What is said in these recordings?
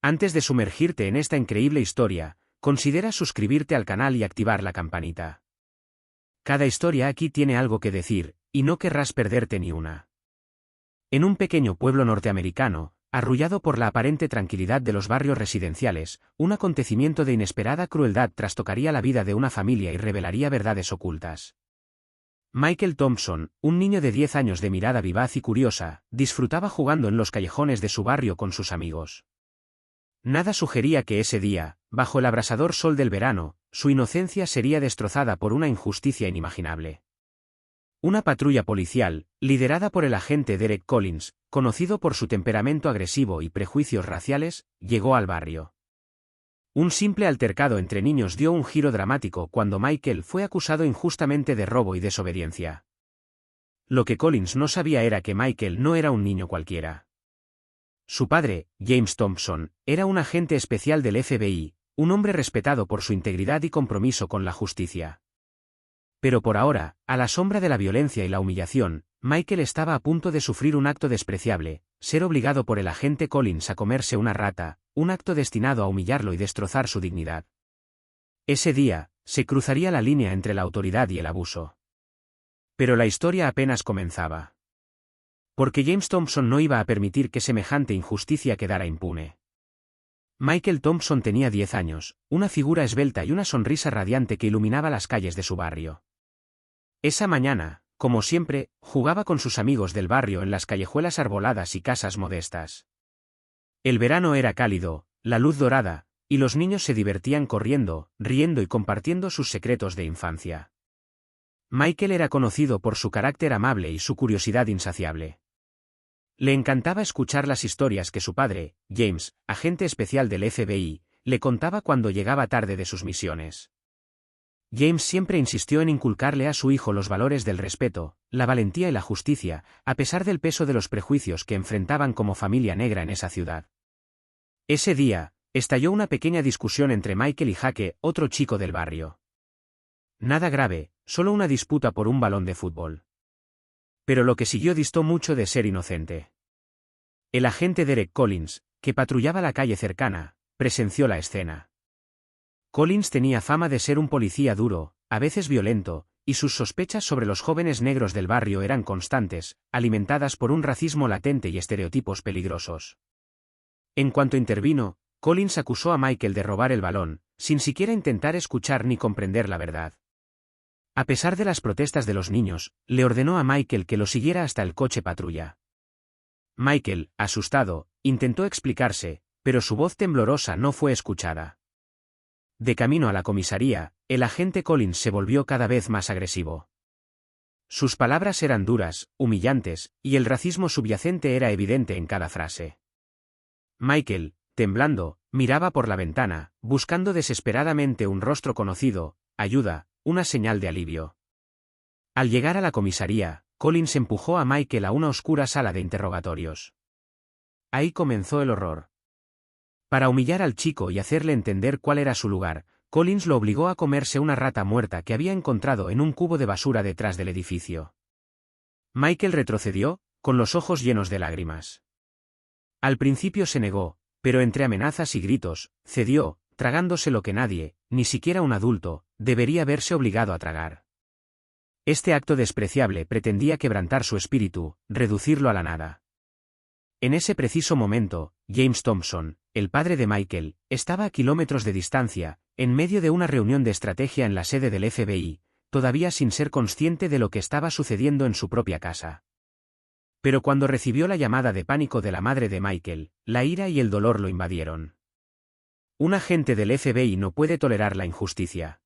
Antes de sumergirte en esta increíble historia, considera suscribirte al canal y activar la campanita. Cada historia aquí tiene algo que decir, y no querrás perderte ni una. En un pequeño pueblo norteamericano, arrullado por la aparente tranquilidad de los barrios residenciales, un acontecimiento de inesperada crueldad trastocaría la vida de una familia y revelaría verdades ocultas. Michael Thompson, un niño de 10 años de mirada vivaz y curiosa, disfrutaba jugando en los callejones de su barrio con sus amigos. Nada sugería que ese día, bajo el abrasador sol del verano, su inocencia sería destrozada por una injusticia inimaginable. Una patrulla policial, liderada por el agente Derek Collins, conocido por su temperamento agresivo y prejuicios raciales, llegó al barrio. Un simple altercado entre niños dio un giro dramático cuando Michael fue acusado injustamente de robo y desobediencia. Lo que Collins no sabía era que Michael no era un niño cualquiera. Su padre, James Thompson, era un agente especial del FBI, un hombre respetado por su integridad y compromiso con la justicia. Pero por ahora, a la sombra de la violencia y la humillación, Michael estaba a punto de sufrir un acto despreciable, ser obligado por el agente Collins a comerse una rata, un acto destinado a humillarlo y destrozar su dignidad. Ese día, se cruzaría la línea entre la autoridad y el abuso. Pero la historia apenas comenzaba. Porque James Thompson no iba a permitir que semejante injusticia quedara impune. Michael Thompson tenía 10 años, una figura esbelta y una sonrisa radiante que iluminaba las calles de su barrio. Esa mañana, como siempre, jugaba con sus amigos del barrio en las callejuelas arboladas y casas modestas. El verano era cálido, la luz dorada, y los niños se divertían corriendo, riendo y compartiendo sus secretos de infancia. Michael era conocido por su carácter amable y su curiosidad insaciable. Le encantaba escuchar las historias que su padre, James, agente especial del FBI, le contaba cuando llegaba tarde de sus misiones. James siempre insistió en inculcarle a su hijo los valores del respeto, la valentía y la justicia, a pesar del peso de los prejuicios que enfrentaban como familia negra en esa ciudad. Ese día, estalló una pequeña discusión entre Michael y Jake, otro chico del barrio. Nada grave, solo una disputa por un balón de fútbol. Pero lo que siguió distó mucho de ser inocente. El agente Derek Collins, que patrullaba la calle cercana, presenció la escena. Collins tenía fama de ser un policía duro, a veces violento, y sus sospechas sobre los jóvenes negros del barrio eran constantes, alimentadas por un racismo latente y estereotipos peligrosos. En cuanto intervino, Collins acusó a Michael de robar el balón, sin siquiera intentar escuchar ni comprender la verdad. A pesar de las protestas de los niños, le ordenó a Michael que lo siguiera hasta el coche patrulla. Michael, asustado, intentó explicarse, pero su voz temblorosa no fue escuchada. De camino a la comisaría, el agente Collins se volvió cada vez más agresivo. Sus palabras eran duras, humillantes, y el racismo subyacente era evidente en cada frase. Michael, temblando, miraba por la ventana, buscando desesperadamente un rostro conocido, ayuda, una señal de alivio. Al llegar a la comisaría, Collins empujó a Michael a una oscura sala de interrogatorios. Ahí comenzó el horror. Para humillar al chico y hacerle entender cuál era su lugar, Collins lo obligó a comerse una rata muerta que había encontrado en un cubo de basura detrás del edificio. Michael retrocedió, con los ojos llenos de lágrimas. Al principio se negó, pero entre amenazas y gritos, cedió, tragándose lo que nadie, ni siquiera un adulto, debería verse obligado a tragar. Este acto despreciable pretendía quebrantar su espíritu, reducirlo a la nada. En ese preciso momento, James Thompson, el padre de Michael, estaba a kilómetros de distancia, en medio de una reunión de estrategia en la sede del FBI, todavía sin ser consciente de lo que estaba sucediendo en su propia casa. Pero cuando recibió la llamada de pánico de la madre de Michael, la ira y el dolor lo invadieron. Un agente del FBI no puede tolerar la injusticia.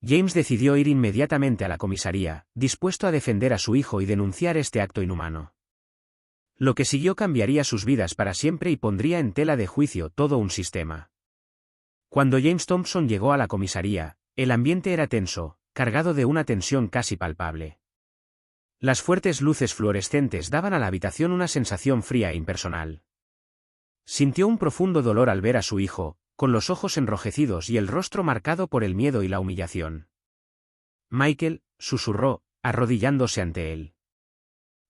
James decidió ir inmediatamente a la comisaría, dispuesto a defender a su hijo y denunciar este acto inhumano. Lo que siguió cambiaría sus vidas para siempre y pondría en tela de juicio todo un sistema. Cuando James Thompson llegó a la comisaría, el ambiente era tenso, cargado de una tensión casi palpable. Las fuertes luces fluorescentes daban a la habitación una sensación fría e impersonal. Sintió un profundo dolor al ver a su hijo, con los ojos enrojecidos y el rostro marcado por el miedo y la humillación. Michael, susurró, arrodillándose ante él.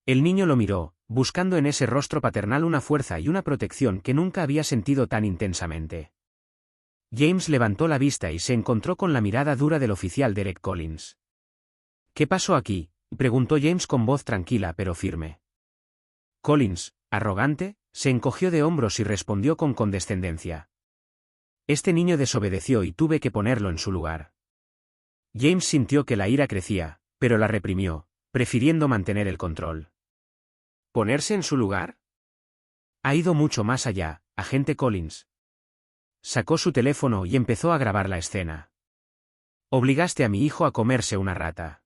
El niño lo miró, buscando en ese rostro paternal una fuerza y una protección que nunca había sentido tan intensamente. James levantó la vista y se encontró con la mirada dura del oficial Derek Collins. «¿Qué pasó aquí?», preguntó James con voz tranquila pero firme. Collins, arrogante, se encogió de hombros y respondió con condescendencia. «Este niño desobedeció y tuve que ponerlo en su lugar». James sintió que la ira crecía, pero la reprimió, prefiriendo mantener el control. ¿Ponerse en su lugar? Ha ido mucho más allá, agente Collins. Sacó su teléfono y empezó a grabar la escena. Obligaste a mi hijo a comerse una rata.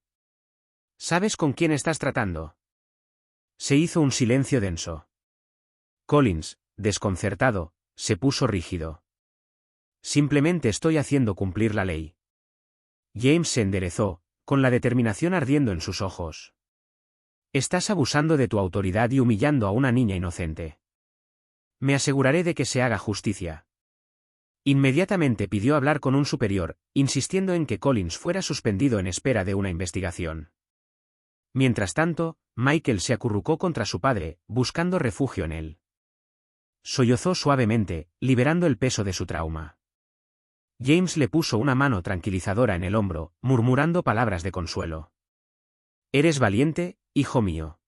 ¿Sabes con quién estás tratando? Se hizo un silencio denso. Collins, desconcertado, se puso rígido. Simplemente estoy haciendo cumplir la ley. James se enderezó, con la determinación ardiendo en sus ojos. Estás abusando de tu autoridad y humillando a una niña inocente. Me aseguraré de que se haga justicia. Inmediatamente pidió hablar con un superior, insistiendo en que Collins fuera suspendido en espera de una investigación. Mientras tanto, Michael se acurrucó contra su padre, buscando refugio en él. Sollozó suavemente, liberando el peso de su trauma. James le puso una mano tranquilizadora en el hombro, murmurando palabras de consuelo. «Eres valiente, hijo mío.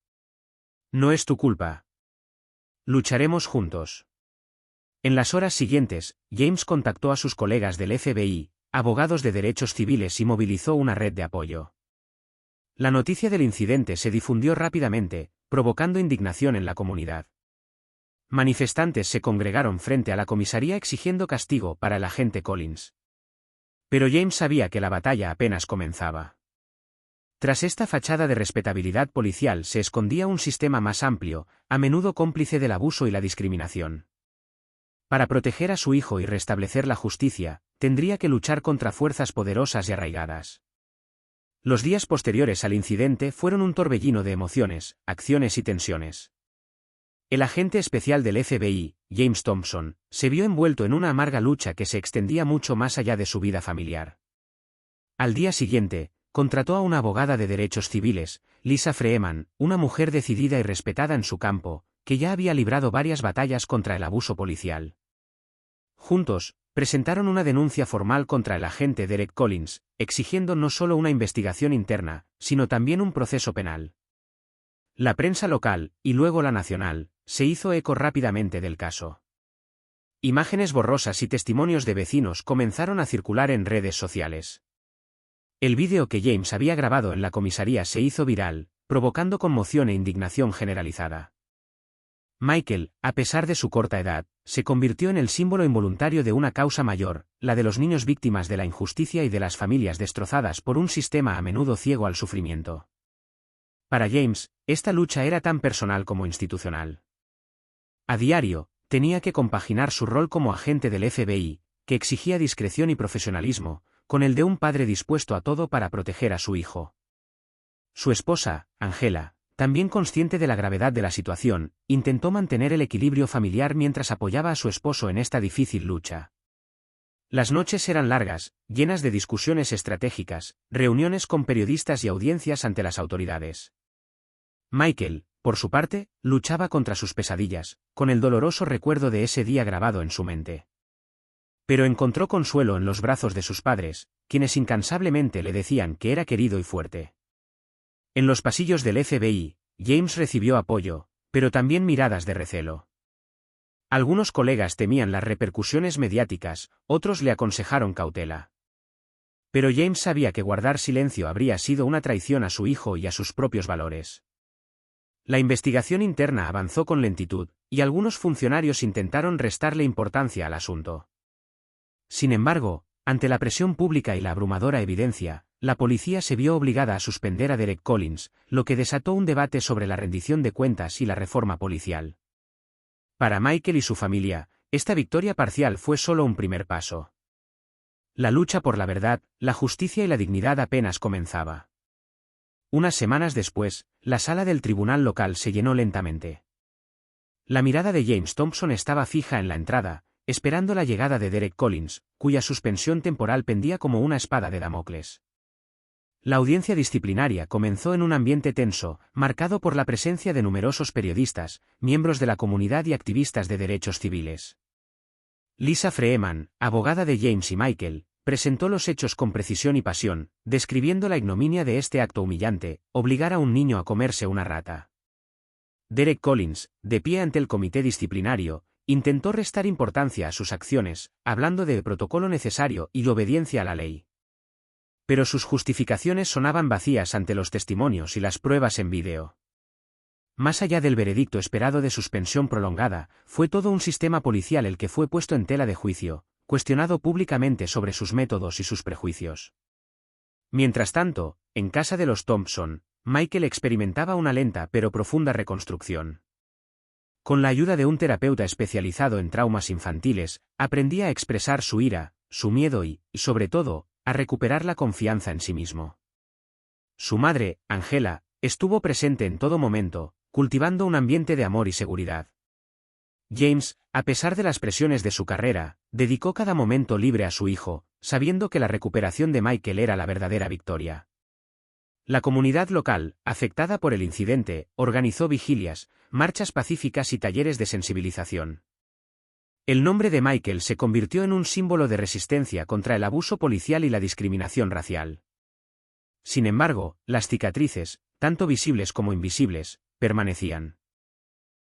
No es tu culpa. Lucharemos juntos». En las horas siguientes, James contactó a sus colegas del FBI, abogados de derechos civiles y movilizó una red de apoyo. La noticia del incidente se difundió rápidamente, provocando indignación en la comunidad. Manifestantes se congregaron frente a la comisaría exigiendo castigo para el agente Collins. Pero James sabía que la batalla apenas comenzaba. Tras esta fachada de respetabilidad policial se escondía un sistema más amplio, a menudo cómplice del abuso y la discriminación. Para proteger a su hijo y restablecer la justicia, tendría que luchar contra fuerzas poderosas y arraigadas. Los días posteriores al incidente fueron un torbellino de emociones, acciones y tensiones. El agente especial del FBI, James Thompson, se vio envuelto en una amarga lucha que se extendía mucho más allá de su vida familiar. Al día siguiente, contrató a una abogada de derechos civiles, Lisa Freeman, una mujer decidida y respetada en su campo, que ya había librado varias batallas contra el abuso policial. Juntos, presentaron una denuncia formal contra el agente Derek Collins, exigiendo no solo una investigación interna, sino también un proceso penal. La prensa local, y luego la nacional, se hizo eco rápidamente del caso. Imágenes borrosas y testimonios de vecinos comenzaron a circular en redes sociales. El vídeo que James había grabado en la comisaría se hizo viral, provocando conmoción e indignación generalizada. Michael, a pesar de su corta edad, se convirtió en el símbolo involuntario de una causa mayor, la de los niños víctimas de la injusticia y de las familias destrozadas por un sistema a menudo ciego al sufrimiento. Para James, esta lucha era tan personal como institucional. A diario, tenía que compaginar su rol como agente del FBI, que exigía discreción y profesionalismo, con el de un padre dispuesto a todo para proteger a su hijo. Su esposa, Angela, también consciente de la gravedad de la situación, intentó mantener el equilibrio familiar mientras apoyaba a su esposo en esta difícil lucha. Las noches eran largas, llenas de discusiones estratégicas, reuniones con periodistas y audiencias ante las autoridades. Michael, por su parte, luchaba contra sus pesadillas, con el doloroso recuerdo de ese día grabado en su mente. Pero encontró consuelo en los brazos de sus padres, quienes incansablemente le decían que era querido y fuerte. En los pasillos del FBI, James recibió apoyo, pero también miradas de recelo. Algunos colegas temían las repercusiones mediáticas, otros le aconsejaron cautela. Pero James sabía que guardar silencio habría sido una traición a su hijo y a sus propios valores. La investigación interna avanzó con lentitud, y algunos funcionarios intentaron restarle importancia al asunto. Sin embargo, ante la presión pública y la abrumadora evidencia, la policía se vio obligada a suspender a Derek Collins, lo que desató un debate sobre la rendición de cuentas y la reforma policial. Para Michael y su familia, esta victoria parcial fue solo un primer paso. La lucha por la verdad, la justicia y la dignidad apenas comenzaba. Unas semanas después, la sala del tribunal local se llenó lentamente. La mirada de James Thompson estaba fija en la entrada, esperando la llegada de Derek Collins, cuya suspensión temporal pendía como una espada de Damocles. La audiencia disciplinaria comenzó en un ambiente tenso, marcado por la presencia de numerosos periodistas, miembros de la comunidad y activistas de derechos civiles. Lisa Freeman, abogada de James y Michael, presentó los hechos con precisión y pasión, describiendo la ignominia de este acto humillante, obligar a un niño a comerse una rata. Derek Collins, de pie ante el comité disciplinario, intentó restar importancia a sus acciones, hablando de protocolo necesario y obediencia a la ley. Pero sus justificaciones sonaban vacías ante los testimonios y las pruebas en vídeo. Más allá del veredicto esperado de suspensión prolongada, fue todo un sistema policial el que fue puesto en tela de juicio, cuestionado públicamente sobre sus métodos y sus prejuicios. Mientras tanto, en casa de los Thompson, Michael experimentaba una lenta pero profunda reconstrucción. Con la ayuda de un terapeuta especializado en traumas infantiles, aprendía a expresar su ira, su miedo y, sobre todo, a recuperar la confianza en sí mismo. Su madre, Angela, estuvo presente en todo momento, cultivando un ambiente de amor y seguridad. James, a pesar de las presiones de su carrera, dedicó cada momento libre a su hijo, sabiendo que la recuperación de Michael era la verdadera victoria. La comunidad local, afectada por el incidente, organizó vigilias, marchas pacíficas y talleres de sensibilización. El nombre de Michael se convirtió en un símbolo de resistencia contra el abuso policial y la discriminación racial. Sin embargo, las cicatrices, tanto visibles como invisibles, permanecían.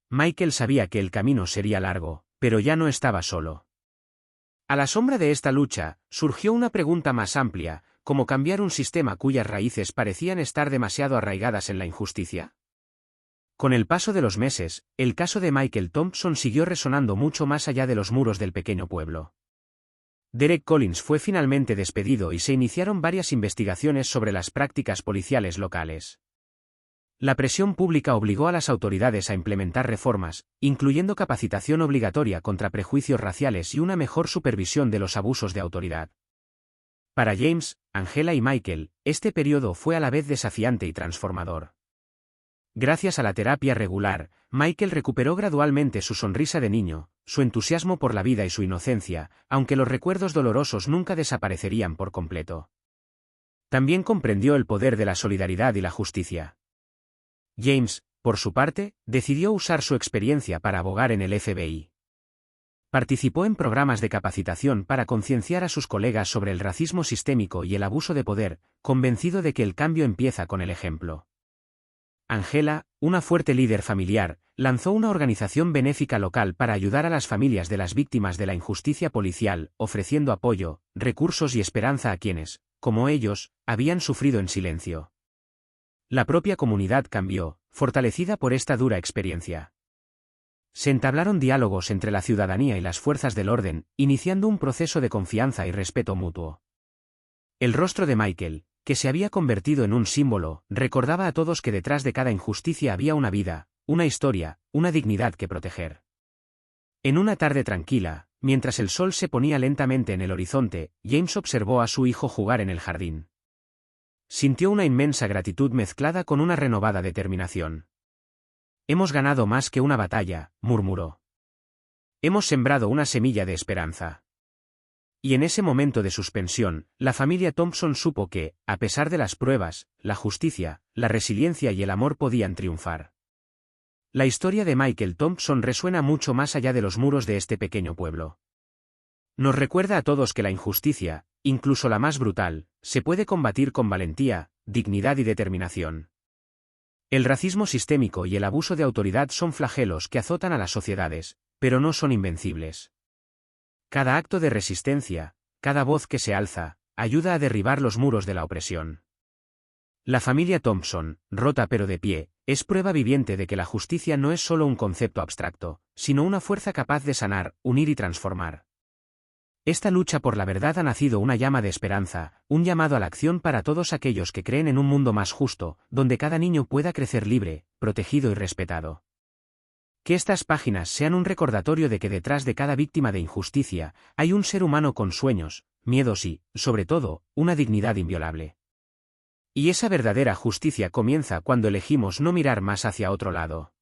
Michael sabía que el camino sería largo, pero ya no estaba solo. A la sombra de esta lucha, surgió una pregunta más amplia: ¿cómo cambiar un sistema cuyas raíces parecían estar demasiado arraigadas en la injusticia? Con el paso de los meses, el caso de Michael Thompson siguió resonando mucho más allá de los muros del pequeño pueblo. Derek Collins fue finalmente despedido y se iniciaron varias investigaciones sobre las prácticas policiales locales. La presión pública obligó a las autoridades a implementar reformas, incluyendo capacitación obligatoria contra prejuicios raciales y una mejor supervisión de los abusos de autoridad. Para James, Angela y Michael, este periodo fue a la vez desafiante y transformador. Gracias a la terapia regular, Michael recuperó gradualmente su sonrisa de niño, su entusiasmo por la vida y su inocencia, aunque los recuerdos dolorosos nunca desaparecerían por completo. También comprendió el poder de la solidaridad y la justicia. James, por su parte, decidió usar su experiencia para abogar en el FBI. Participó en programas de capacitación para concienciar a sus colegas sobre el racismo sistémico y el abuso de poder, convencido de que el cambio empieza con el ejemplo. Angela, una fuerte líder familiar, lanzó una organización benéfica local para ayudar a las familias de las víctimas de la injusticia policial, ofreciendo apoyo, recursos y esperanza a quienes, como ellos, habían sufrido en silencio. La propia comunidad cambió, fortalecida por esta dura experiencia. Se entablaron diálogos entre la ciudadanía y las fuerzas del orden, iniciando un proceso de confianza y respeto mutuo. El rostro de Michael, que se había convertido en un símbolo, recordaba a todos que detrás de cada injusticia había una vida, una historia, una dignidad que proteger. En una tarde tranquila, mientras el sol se ponía lentamente en el horizonte, James observó a su hijo jugar en el jardín. Sintió una inmensa gratitud mezclada con una renovada determinación. «Hemos ganado más que una batalla», murmuró. «Hemos sembrado una semilla de esperanza». Y en ese momento de suspensión, la familia Thompson supo que, a pesar de las pruebas, la justicia, la resiliencia y el amor podían triunfar. La historia de Michael Thompson resuena mucho más allá de los muros de este pequeño pueblo. Nos recuerda a todos que la injusticia, incluso la más brutal, se puede combatir con valentía, dignidad y determinación. El racismo sistémico y el abuso de autoridad son flagelos que azotan a las sociedades, pero no son invencibles. Cada acto de resistencia, cada voz que se alza, ayuda a derribar los muros de la opresión. La familia Thompson, rota pero de pie, es prueba viviente de que la justicia no es solo un concepto abstracto, sino una fuerza capaz de sanar, unir y transformar. Esta lucha por la verdad ha nacido una llama de esperanza, un llamado a la acción para todos aquellos que creen en un mundo más justo, donde cada niño pueda crecer libre, protegido y respetado. Que estas páginas sean un recordatorio de que detrás de cada víctima de injusticia, hay un ser humano con sueños, miedos y, sobre todo, una dignidad inviolable. Y esa verdadera justicia comienza cuando elegimos no mirar más hacia otro lado.